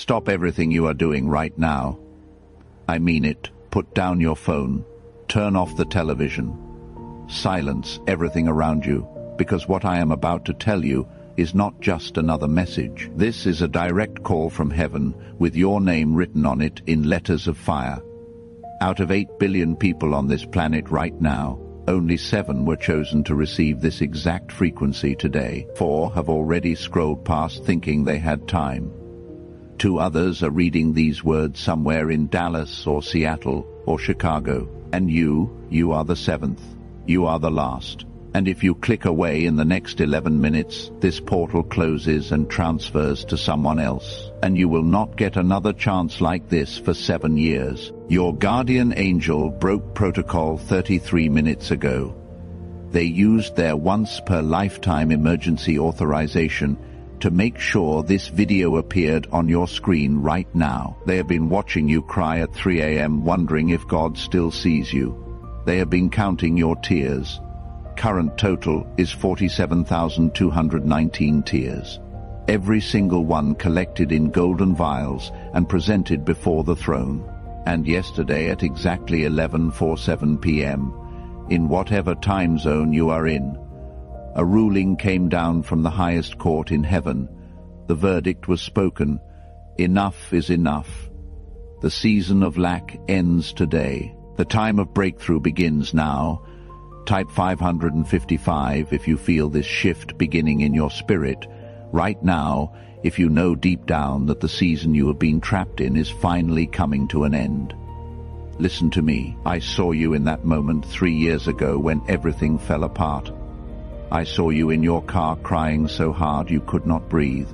Stop everything you are doing right now. I mean it. Put down your phone. Turn off the television. Silence everything around you, because what I am about to tell you is not just another message. This is a direct call from heaven with your name written on it in letters of fire. Out of 8 billion people on this planet right now, only 7 were chosen to receive this exact frequency today. 4 have already scrolled past thinking they had time. 2 others are reading these words somewhere in Dallas or Seattle or Chicago. And you are the 7th. You are the last. And if you click away in the next 11 minutes, this portal closes and transfers to someone else. And you will not get another chance like this for 7 years. Your guardian angel broke protocol 33 minutes ago. They used their once-per-lifetime emergency authorization to make sure this video appeared on your screen right now. They have been watching you cry at 3 a.m. wondering if God still sees you. They have been counting your tears. Current total is 47,219 tears. Every single one collected in golden vials and presented before the throne. And yesterday at exactly 11:47 p.m., in whatever time zone you are in, a ruling came down from the highest court in heaven. The verdict was spoken. Enough is enough. The season of lack ends today. The time of breakthrough begins now. Type 555 if you feel this shift beginning in your spirit. Right now, if you know deep down that the season you have been trapped in is finally coming to an end. Listen to me. I saw you in that moment 3 years ago when everything fell apart. I saw you in your car crying so hard you could not breathe.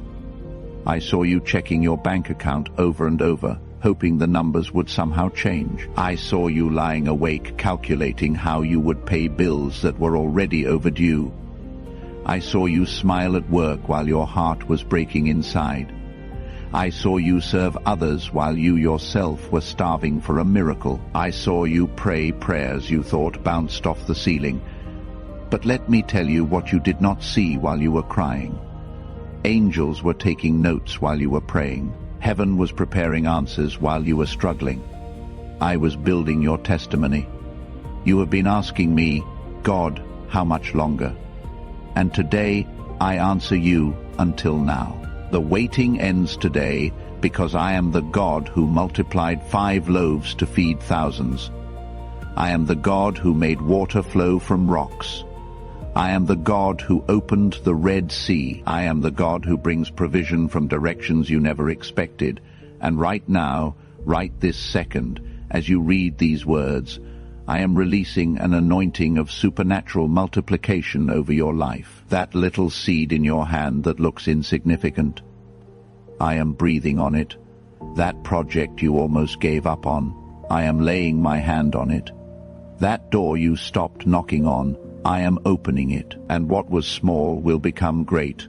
I saw you checking your bank account over and over, hoping the numbers would somehow change. I saw you lying awake calculating how you would pay bills that were already overdue. I saw you smile at work while your heart was breaking inside. I saw you serve others while you yourself were starving for a miracle. I saw you pray prayers you thought bounced off the ceiling. But let me tell you what you did not see while you were crying. Angels were taking notes while you were praying. Heaven was preparing answers while you were struggling. I was building your testimony. You have been asking me, God, how much longer? And today I answer you until now. The waiting ends today because I am the God who multiplied 5 loaves to feed thousands. I am the God who made water flow from rocks. I am the God who opened the Red Sea. I am the God who brings provision from directions you never expected. And right now, right this second, as you read these words, I am releasing an anointing of supernatural multiplication over your life. That little seed in your hand that looks insignificant, I am breathing on it. That project you almost gave up on, I am laying my hand on it. That door you stopped knocking on, I am opening it, and what was small will become great.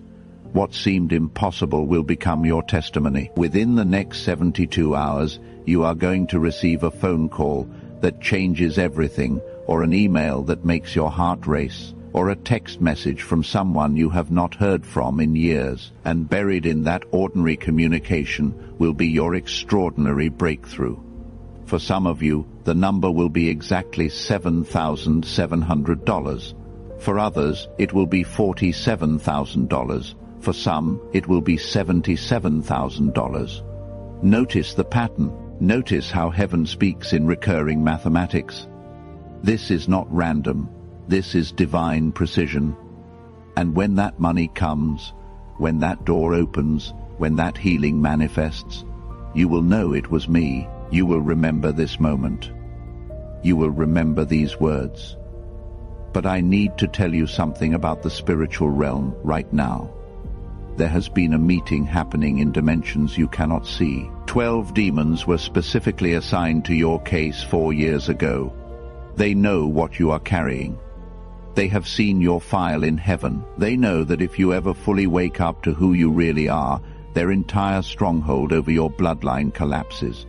What seemed impossible will become your testimony. Within the next 72 hours, you are going to receive a phone call that changes everything, or an email that makes your heart race, or a text message from someone you have not heard from in years. And buried in that ordinary communication will be your extraordinary breakthrough. For some of you, the number will be exactly $7,700. For others, it will be $47,000. For some, it will be $77,000. Notice the pattern. Notice how heaven speaks in recurring mathematics. This is not random. This is divine precision. And when that money comes, when that door opens, when that healing manifests, you will know it was me. You will remember this moment. You will remember these words. But I need to tell you something about the spiritual realm right now. There has been a meeting happening in dimensions you cannot see. 12 demons were specifically assigned to your case 4 years ago. They know what you are carrying. They have seen your file in heaven. They know that if you ever fully wake up to who you really are, their entire stronghold over your bloodline collapses.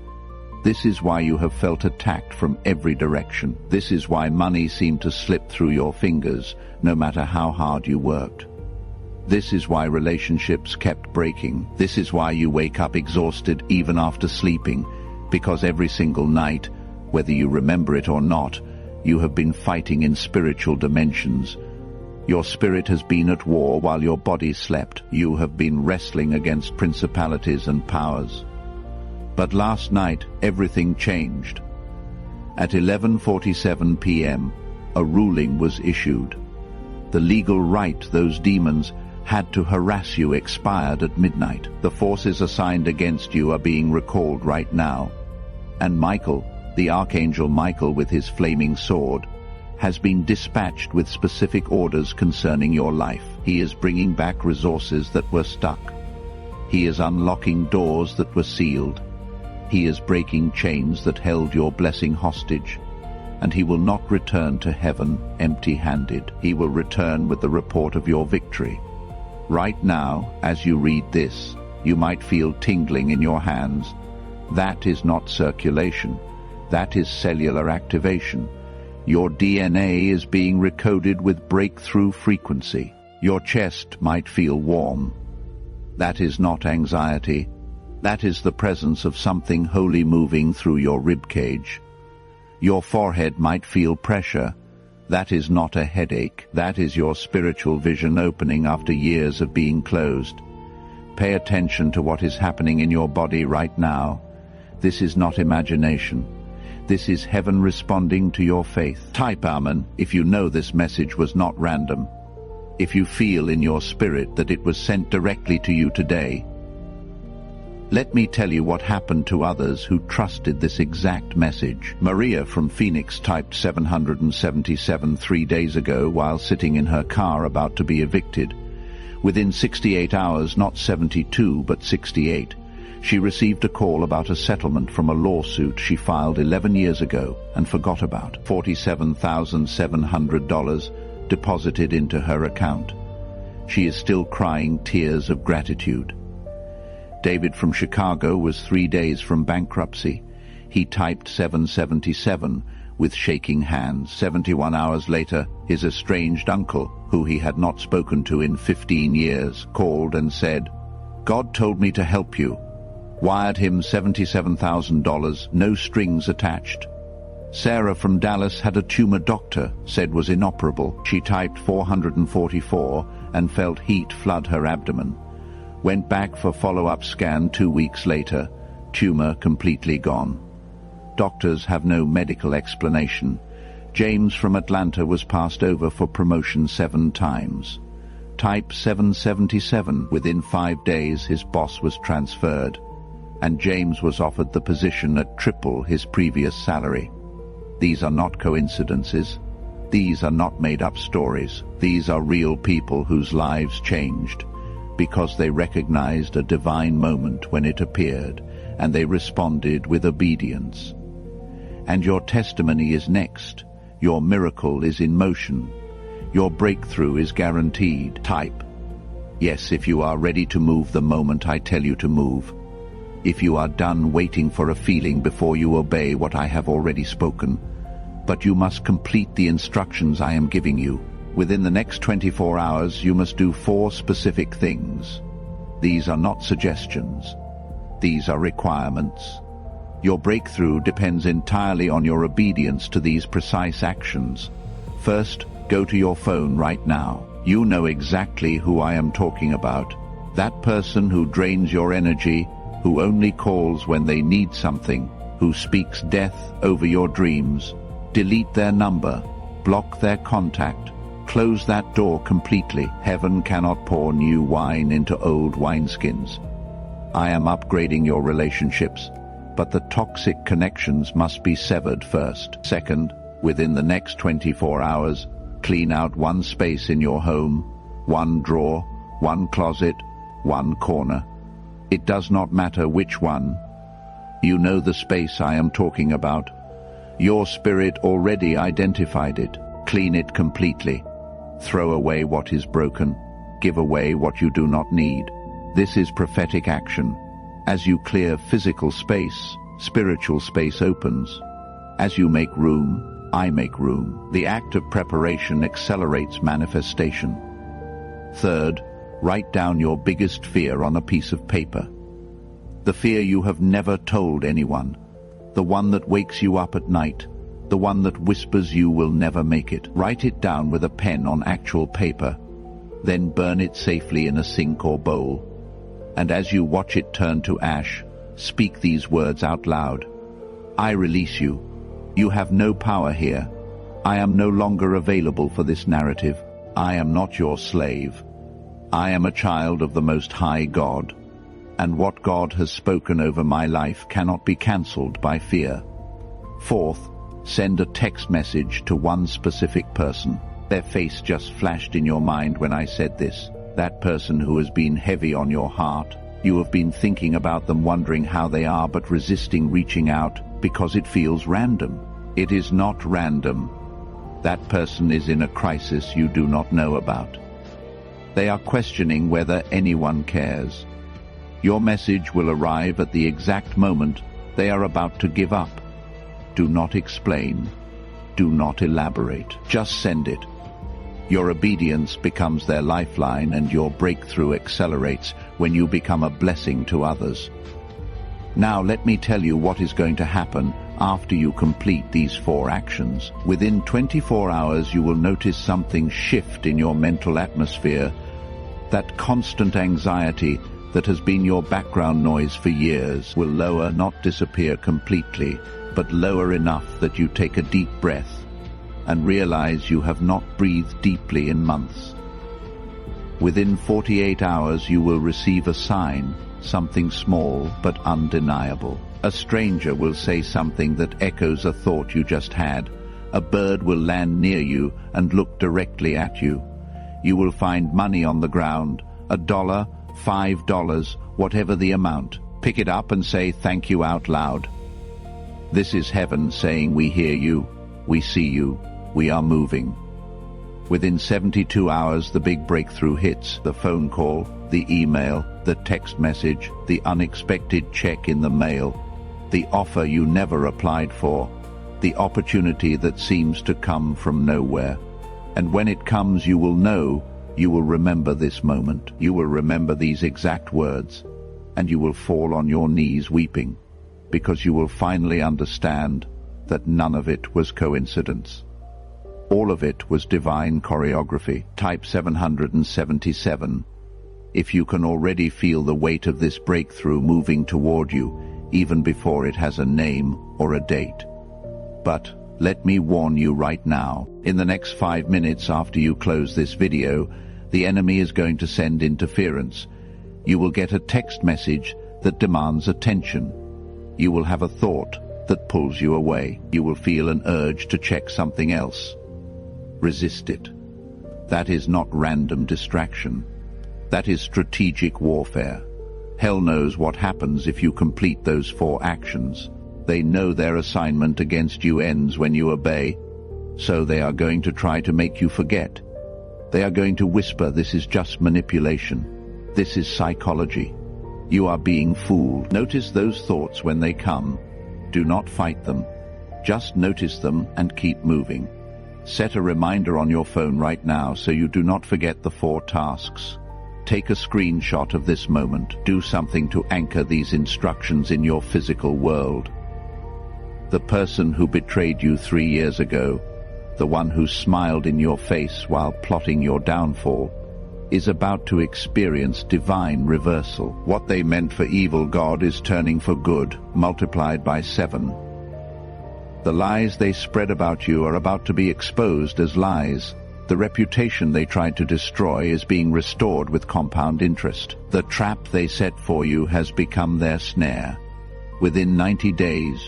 This is why you have felt attacked from every direction. This is why money seemed to slip through your fingers, no matter how hard you worked. This is why relationships kept breaking. This is why you wake up exhausted even after sleeping, because every single night, whether you remember it or not, you have been fighting in spiritual dimensions. Your spirit has been at war while your body slept. You have been wrestling against principalities and powers. But last night, everything changed. At 11:47 p.m., a ruling was issued. The legal right those demons had to harass you expired at midnight. The forces assigned against you are being recalled right now. And Michael, the Archangel Michael with his flaming sword, has been dispatched with specific orders concerning your life. He is bringing back resources that were stuck. He is unlocking doors that were sealed. He is breaking chains that held your blessing hostage. And he will not return to heaven empty-handed. He will return with the report of your victory. Right now, as you read this, you might feel tingling in your hands. That is not circulation. That is cellular activation. Your DNA is being recoded with breakthrough frequency. Your chest might feel warm. That is not anxiety. That is the presence of something holy moving through your rib cage. Your forehead might feel pressure. That is not a headache. That is your spiritual vision opening after years of being closed. Pay attention to what is happening in your body right now. This is not imagination. This is heaven responding to your faith. Type Amen if you know this message was not random. If you feel in your spirit that it was sent directly to you today. Let me tell you what happened to others who trusted this exact message. Maria from Phoenix typed 777 3 days ago while sitting in her car about to be evicted. Within 68 hours, not 72, but 68, she received a call about a settlement from a lawsuit she filed 11 years ago and forgot about. $47,700 deposited into her account. She is still crying tears of gratitude. David from Chicago was 3 days from bankruptcy. He typed 777 with shaking hands. 71 hours later, his estranged uncle, who he had not spoken to in 15 years, called and said, "God told me to help you." Wired him $77,000, no strings attached. Sarah from Dallas had a tumor doctor said was inoperable. She typed 444 and felt heat flood her abdomen. Went back for follow-up scan 2 weeks later, tumor completely gone. Doctors have no medical explanation. James from Atlanta was passed over for promotion 7 times. Type 777. Within 5 days his boss was transferred, and James was offered the position at triple his previous salary. These are not coincidences. These are not made-up stories. These are real people whose lives changed, because they recognized a divine moment when it appeared, and they responded with obedience. And your testimony is next. Your miracle is in motion. Your breakthrough is guaranteed. Type, yes, if you are ready to move the moment I tell you to move. If you are done waiting for a feeling before you obey what I have already spoken. But you must complete the instructions I am giving you. Within the next 24 hours, you must do 4 specific things. These are not suggestions. These are requirements. Your breakthrough depends entirely on your obedience to these precise actions. First, go to your phone right now. You know exactly who I am talking about. That person who drains your energy, who only calls when they need something, who speaks death over your dreams. Delete their number. Block their contact. Close that door completely. Heaven cannot pour new wine into old wineskins. I am upgrading your relationships, but the toxic connections must be severed first. Second, within the next 24 hours, clean out 1 space in your home, 1 drawer, 1 closet, 1 corner. It does not matter which one. You know the space I am talking about. Your spirit already identified it. Clean it completely. Throw away what is broken. Give away what you do not need. This is prophetic action. As you clear physical space, spiritual space opens. As you make room, I make room. The act of preparation accelerates manifestation. Third, Write down your biggest fear on a piece of paper. The fear you have never told anyone. The one that wakes you up at night. The one that whispers you will never make it. Write it down with a pen on actual paper. Then burn it safely in a sink or bowl. And as you watch it turn to ash, speak these words out loud. I release you. You have no power here. I am no longer available for this narrative. I am not your slave. I am a child of the Most High God, and what God has spoken over my life cannot be cancelled by fear. Fourth, send a text message to one specific person. Their face just flashed in your mind when I said this. That person who has been heavy on your heart. You have been thinking about them, wondering how they are, but resisting reaching out because it feels random. It is not random. That person is in a crisis you do not know about. They are questioning whether anyone cares. Your message will arrive at the exact moment they are about to give up. Do not explain. Do not elaborate. Just send it. Your obedience becomes their lifeline, and your breakthrough accelerates when you become a blessing to others. Now let me tell you what is going to happen after you complete these 4 actions. Within 24 hours you will notice something shift in your mental atmosphere. That constant anxiety that has been your background noise for years will lower, not disappear completely, but lower enough that you take a deep breath and realize you have not breathed deeply in months. Within 48 hours you will receive a sign, something small but undeniable. A stranger will say something that echoes a thought you just had. A bird will land near you and look directly at you. You will find money on the ground, $1, $5, whatever the amount. Pick it up and say thank you out loud. This is heaven saying we hear you, we see you, we are moving. Within 72 hours the big breakthrough hits. The phone call, the email, the text message, the unexpected check in the mail, the offer you never applied for, the opportunity that seems to come from nowhere. And when it comes, you will know, you will remember this moment, you will remember these exact words, and you will fall on your knees weeping, because you will finally understand that none of it was coincidence. All of it was divine choreography. Type 777. If you can already feel the weight of this breakthrough moving toward you, even before it has a name or a date. But let me warn you right now, in the next 5 minutes after you close this video, the enemy is going to send interference. You will get a text message that demands attention. You will have a thought that pulls you away. You will feel an urge to check something else. Resist it. That is not random distraction. That is strategic warfare. Hell knows what happens if you complete those 4 actions. They know their assignment against you ends when you obey, so they are going to try to make you forget. They are going to whisper, this is just manipulation. This is psychology. You are being fooled. Notice those thoughts when they come. Do not fight them. Just notice them and keep moving. Set a reminder on your phone right now so you do not forget the 4 tasks. Take a screenshot of this moment. Do something to anchor these instructions in your physical world. The person who betrayed you 3 years ago, the one who smiled in your face while plotting your downfall, is about to experience divine reversal. What they meant for evil, God is turning for good, multiplied by 7. The lies they spread about you are about to be exposed as lies. The reputation they tried to destroy is being restored with compound interest. The trap they set for you has become their snare. Within 90 days,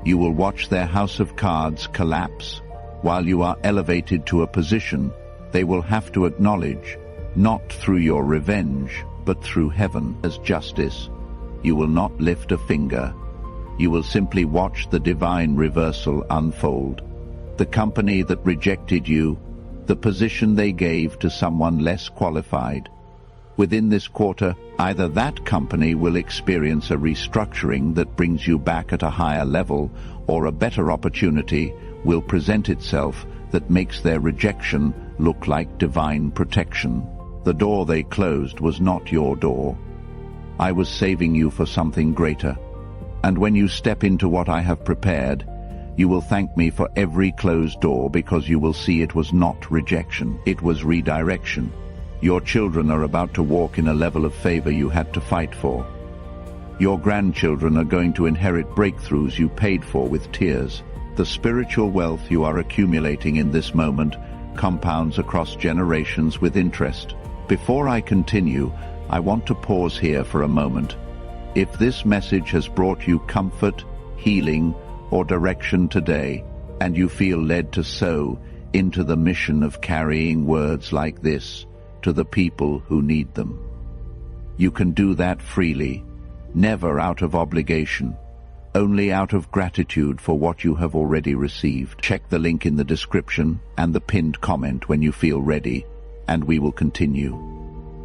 you will watch their house of cards collapse. While you are elevated to a position they will have to acknowledge, not through your revenge, but through heaven as justice. You will not lift a finger. You will simply watch the divine reversal unfold. The company that rejected you, the position they gave to someone less qualified. Within this quarter, either that company will experience a restructuring that brings you back at a higher level, or a better opportunity will present itself that makes their rejection look like divine protection. The door they closed was not your door. I was saving you for something greater. And when you step into what I have prepared, you will thank me for every closed door, because you will see it was not rejection, it was redirection. Your children are about to walk in a level of favor you had to fight for. Your grandchildren are going to inherit breakthroughs you paid for with tears. The spiritual wealth you are accumulating in this moment compounds across generations with interest. Before I continue, I want to pause here for a moment. If this message has brought you comfort, healing, or direction today, and you feel led to sow into the mission of carrying words like this to the people who need them, you can do that freely, never out of obligation, only out of gratitude for what you have already received. Check the link in the description and the pinned comment when you feel ready, and we will continue.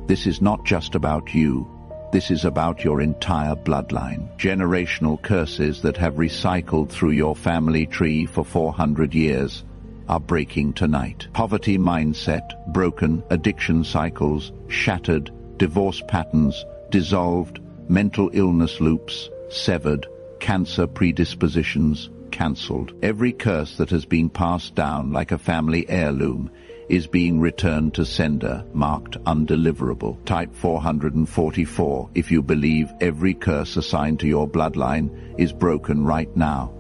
This is not just about you. This is about your entire bloodline. Generational curses that have recycled through your family tree for 400 years are breaking tonight. Poverty mindset, broken, addiction cycles, shattered, divorce patterns, dissolved, mental illness loops, severed, cancer predispositions, cancelled. Every curse that has been passed down like a family heirloom is being returned to sender, marked undeliverable. Type 444 if you believe every curse assigned to your bloodline is broken right now,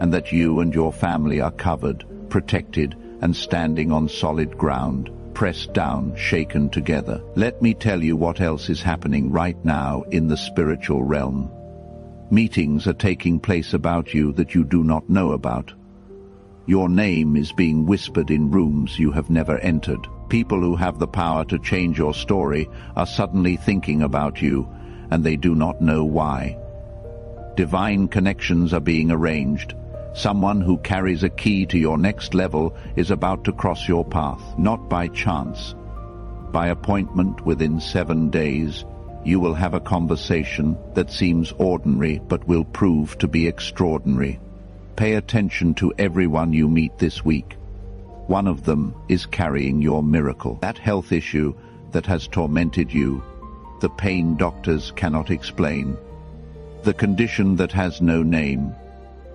and that you and your family are covered, protected, and standing on solid ground, pressed down, shaken together. Let me tell you what else is happening right now in the spiritual realm. Meetings are taking place about you that you do not know about. Your name is being whispered in rooms you have never entered. People who have the power to change your story are suddenly thinking about you, and they do not know why. Divine connections are being arranged. Someone who carries a key to your next level is about to cross your path, not by chance. By appointment within 7 days, you will have a conversation that seems ordinary but will prove to be extraordinary. Pay attention to everyone you meet this week. One of them is carrying your miracle. That health issue that has tormented you, the pain doctors cannot explain, the condition that has no name.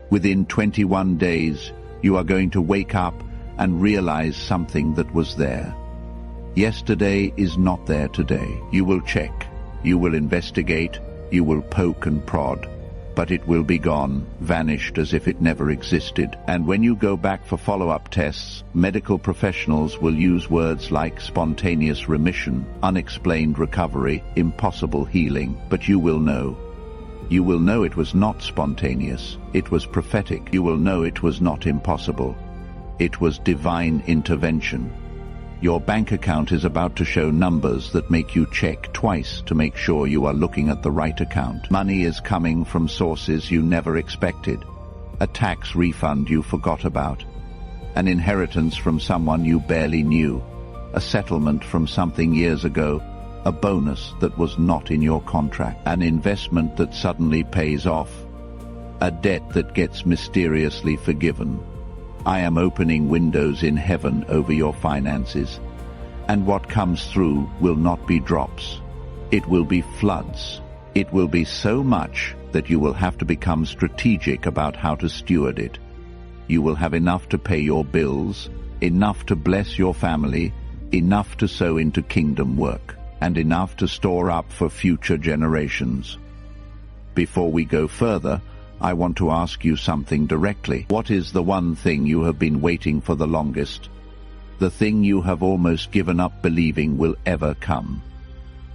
Within 21 days, you are going to wake up and realize something that was there. Yesterday is not there today. You will check, you will investigate, you will poke and prod, but it will be gone, vanished as if it never existed. And when you go back for follow-up tests, medical professionals will use words like spontaneous remission, unexplained recovery, impossible healing, but you will know. You will know it was not spontaneous, it was prophetic. You will know it was not impossible. It was divine intervention. Your bank account is about to show numbers that make you check twice to make sure you are looking at the right account. Money is coming from sources you never expected. A tax refund you forgot about. An inheritance from someone you barely knew. A settlement from something years ago. A bonus that was not in your contract. An investment that suddenly pays off. A debt that gets mysteriously forgiven. I am opening windows in heaven over your finances, and what comes through will not be drops. It will be floods. It will be so much that you will have to become strategic about how to steward it. You will have enough to pay your bills, enough to bless your family, enough to sow into kingdom work, and enough to store up for future generations. Before we go further, I want to ask you something directly. What is the one thing you have been waiting for the longest? The thing you have almost given up believing will ever come?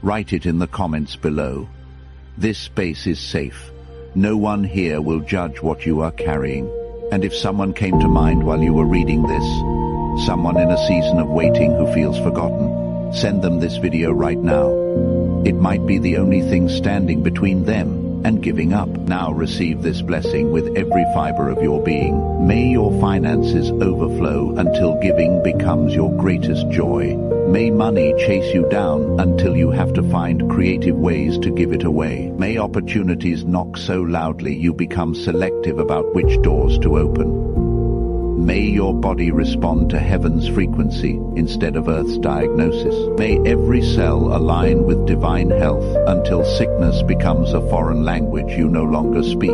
Write it in the comments below. This space is safe. No one here will judge what you are carrying. And if someone came to mind while you were reading this, someone in a season of waiting who feels forgotten, send them this video right now. It might be the only thing standing between them and giving up. Now receive this blessing with every fiber of your being. May your finances overflow until giving becomes your greatest joy. May money chase you down until you have to find creative ways to give it away. May opportunities knock so loudly you become selective about which doors to open. May your body respond to heaven's frequency instead of earth's diagnosis. May every cell align with divine health until sickness becomes a foreign language you no longer speak.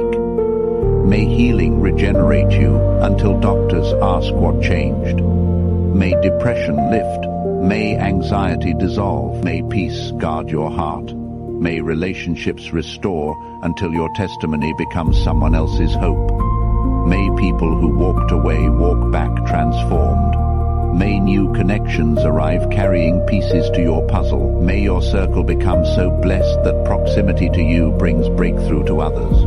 May healing regenerate you until doctors ask what changed. May depression lift. May anxiety dissolve. May peace guard your heart. May relationships restore until your testimony becomes someone else's hope. May people who walked away walk back transformed. May new connections arrive carrying pieces to your puzzle. May your circle become so blessed that proximity to you brings breakthrough to others.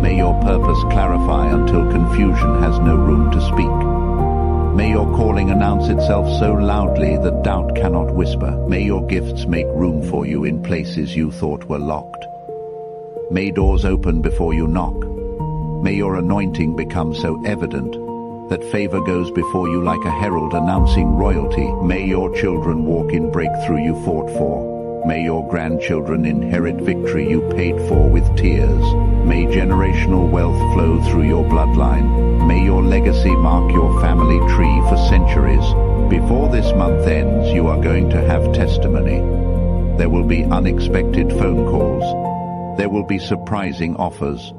May your purpose clarify until confusion has no room to speak. May your calling announce itself so loudly that doubt cannot whisper. May your gifts make room for you in places you thought were locked. May doors open before you knock. May your anointing become so evident that favor goes before you like a herald announcing royalty. May your children walk in breakthrough you fought for. May your grandchildren inherit victory you paid for with tears. May generational wealth flow through your bloodline. May your legacy mark your family tree for centuries. Before this month ends, you are going to have testimony. There will be unexpected phone calls. There will be surprising offers.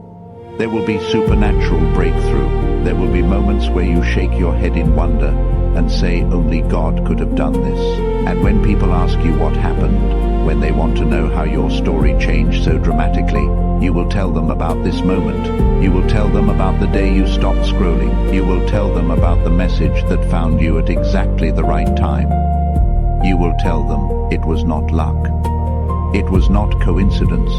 There will be supernatural breakthrough. There will be moments where you shake your head in wonder and say, only God could have done this. And when people ask you what happened, when they want to know how your story changed so dramatically, you will tell them about this moment. You will tell them about the day you stopped scrolling. You will tell them about the message that found you at exactly the right time. You will tell them it was not luck. It was not coincidence.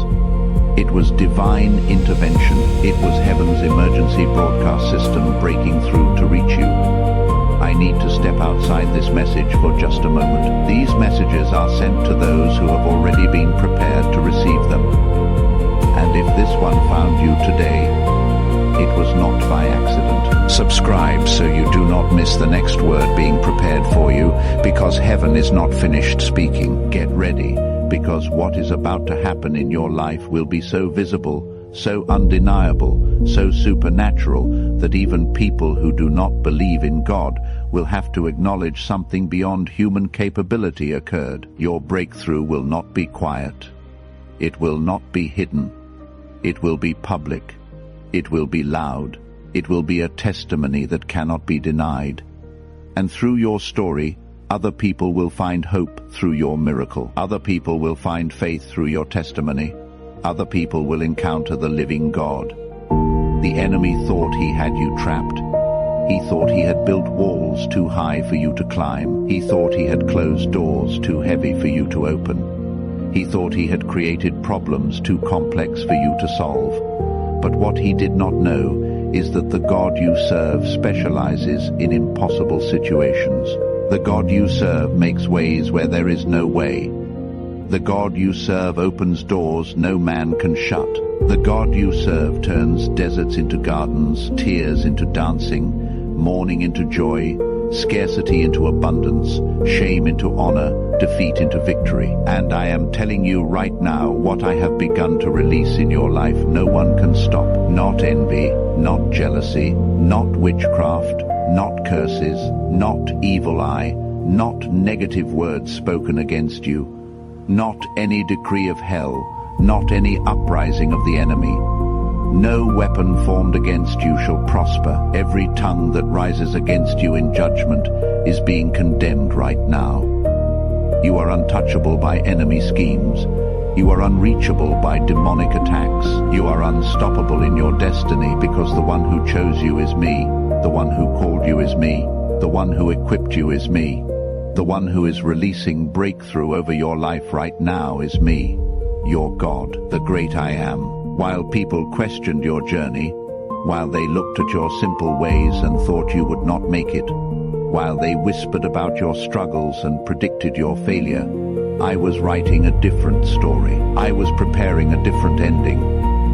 It was divine intervention. It was heaven's emergency broadcast system breaking through to reach you. I need to step outside this message for just a moment. These messages are sent to those who have already been prepared to receive them. And if this one found you today, it was not by accident. Subscribe so you do not miss the next word being prepared for you, because heaven is not finished speaking. Get ready, because what is about to happen in your life will be so visible, so undeniable, so supernatural, that even people who do not believe in God will have to acknowledge something beyond human capability occurred. Your breakthrough will not be quiet. It will not be hidden. It will be public. It will be loud. It will be a testimony that cannot be denied. And through your story, other people will find hope through your miracle. Other people will find faith through your testimony. Other people will encounter the living God. The enemy thought he had you trapped. He thought he had built walls too high for you to climb. He thought he had closed doors too heavy for you to open. He thought he had created problems too complex for you to solve. But what he did not know is that the God you serve specializes in impossible situations. The God you serve makes ways where there is no way. The God you serve opens doors no man can shut. The God you serve turns deserts into gardens, tears into dancing, mourning into joy, scarcity into abundance, shame into honor, defeat into victory. And I am telling you right now, what I have begun to release in your life, no one can stop. Not envy, not jealousy, not witchcraft, not curses, not evil eye, not negative words spoken against you, not any decree of hell, not any uprising of the enemy. No weapon formed against you shall prosper. Every tongue that rises against you in judgment is being condemned right now. You are untouchable by enemy schemes. You are unreachable by demonic attacks. You are unstoppable in your destiny because the one who chose you is me. The one who called you is me. The one who equipped you is me. The one who is releasing breakthrough over your life right now is me, your God, the great I am. While people questioned your journey, while they looked at your simple ways and thought you would not make it, while they whispered about your struggles and predicted your failure, I was writing a different story. I was preparing a different ending.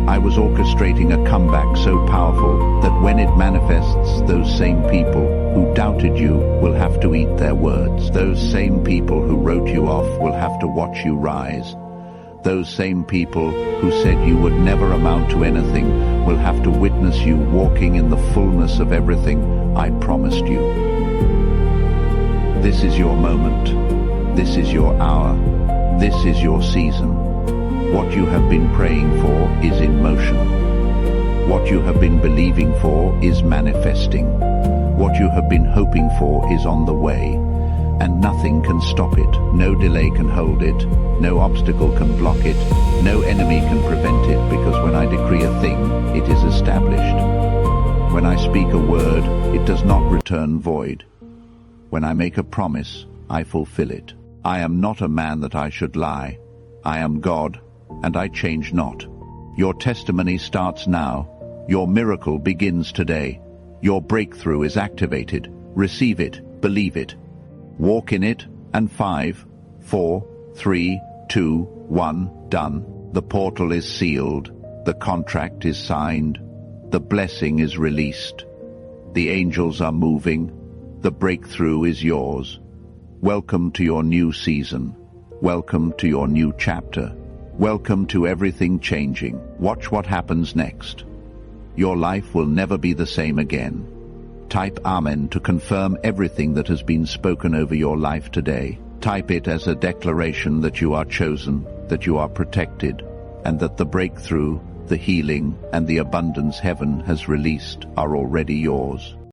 I was orchestrating a comeback so powerful that when it manifests, those same people who doubted you will have to eat their words. Those same people who wrote you off will have to watch you rise. Those same people who said you would never amount to anything will have to witness you walking in the fullness of everything I promised you. This is your moment. This is your hour. This is your season. What you have been praying for is in motion. What you have been believing for is manifesting. What you have been hoping for is on the way, and nothing can stop it. No delay can hold it. No obstacle can block it. No enemy can prevent it, because when I decree a thing, it is established. When I speak a word, it does not return void. When I make a promise, I fulfill it. I am not a man that I should lie. I am God, and I change not. Your testimony starts now. Your miracle begins today. Your breakthrough is activated. Receive it, believe it. Walk in it, and 5, 4, 3, 2, 1, done. The portal is sealed. The contract is signed. The blessing is released. The angels are moving. The breakthrough is yours. Welcome to your new season. Welcome to your new chapter. Welcome to everything changing. Watch what happens next. Your life will never be the same again. Type Amen to confirm everything that has been spoken over your life today. Type it as a declaration that you are chosen, that you are protected, and that the breakthrough, the healing, and the abundance heaven has released are already yours.